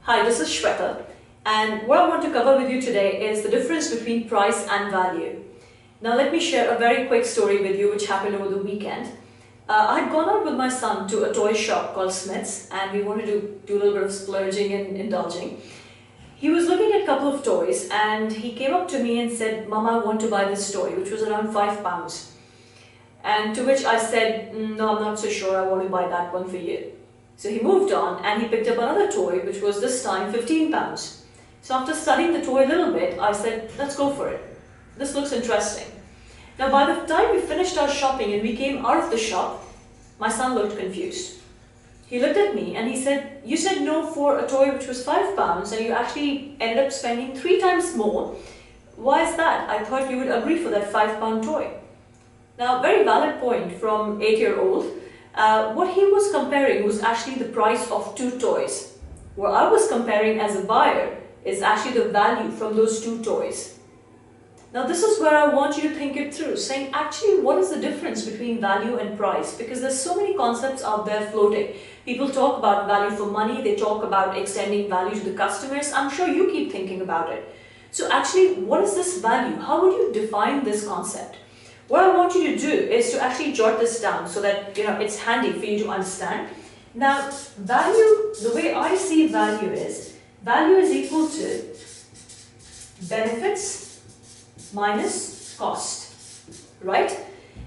Hi, this is Shweta, and what I want to cover with you today is the difference between price and value. Now let me share a very quick story with you which happened over the weekend. I had gone out with my son to a toy shop called Smith's, and we wanted to do a little bit of splurging and indulging. He was looking at a couple of toys and he came up to me and said, "Mama, I want to buy this toy," which was around £5. And to which I said, "No, I'm not so sure I want to buy that one for you." So he moved on and he picked up another toy which was this time £15. So after studying the toy a little bit, I said, "Let's go for it. This looks interesting." Now by the time we finished our shopping and we came out of the shop, my son looked confused. He looked at me and he said, "You said no for a toy which was £5 and you actually ended up spending 3 times more. Why is that? I thought you would agree for that £5 toy." Now, very valid point from 8-year-old. What he was comparing was actually the price of 2 toys. What I was comparing as a buyer is actually the value from those 2 toys. Now this is where I want you to think it through, saying actually what is the difference between value and price? Because there's so many concepts out there floating. People talk about value for money, they talk about extending value to the customers. I'm sure you keep thinking about it. So actually, what is this value? How would you define this concept? What I want you to do is to actually jot this down so that it's handy for you to understand. Now, value, the way I see value is equal to benefits minus cost, right?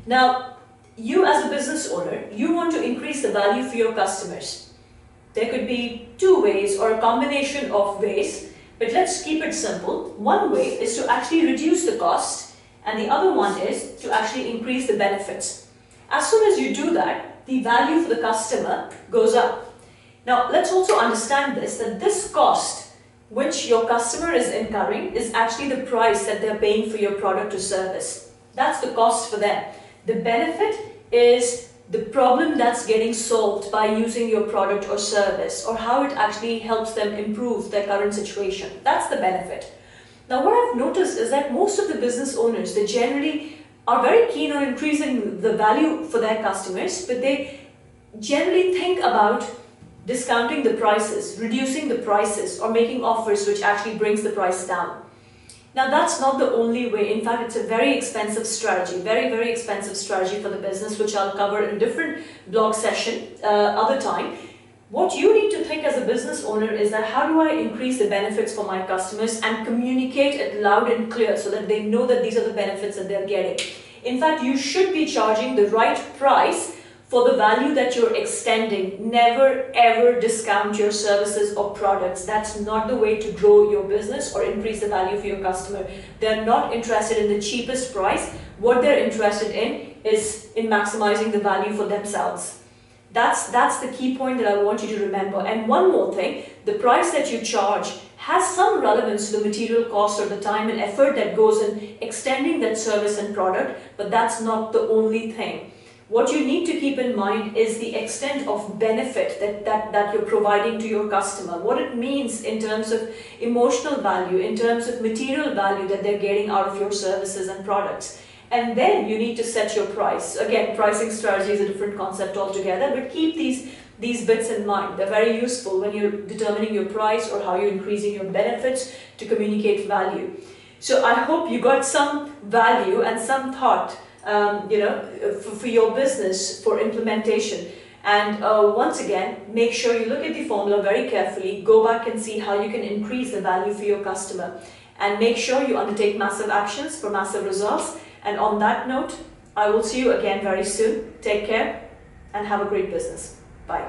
Now, you as a business owner, you want to increase the value for your customers. There could be 2 ways or a combination of ways, but let's keep it simple. One way is to actually reduce the cost, and the other one is to actually increase the benefits. As soon as you do that, the value for the customer goes up. Now, let's also understand this, that this cost which your customer is incurring is actually the price that they're paying for your product or service. That's the cost for them. The benefit is the problem that's getting solved by using your product or service, or how it actually helps them improve their current situation. That's the benefit. Now, what I've noticed is that most of the business owners, they generally are very keen on increasing the value for their customers, but they generally think about discounting the prices, reducing the prices, or making offers which actually brings the price down. Now, that's not the only way. In fact, it's a very expensive strategy, very expensive strategy for the business, which I'll cover in a different blog session other time. What you need to think as a business owner is that how do I increase the benefits for my customers and communicate it loud and clear so that they know that these are the benefits that they're getting. In fact, you should be charging the right price for the value that you're extending. Never ever discount your services or products. That's not the way to grow your business or increase the value for your customer. They're not interested in the cheapest price. What they're interested in is in maximizing the value for themselves. That's the key point that I want you to remember. And one more thing, the price that you charge has some relevance to the material cost or the time and effort that goes in extending that service and product, but that's not the only thing. What you need to keep in mind is the extent of benefit that you're providing to your customer, what it means in terms of emotional value, in terms of material value that they're getting out of your services and products. And then you need to set your price. Again, pricing strategy is a different concept altogether, but keep these bits in mind. They're very useful when you're determining your price or how you're increasing your benefits to communicate value. So I hope you got some value and some thought for your business for implementation. And once again, make sure you look at the formula very carefully, go back and see how you can increase the value for your customer. And make sure you undertake massive actions for massive results. And on that note, I will see you again very soon. Take care and have a great business. Bye.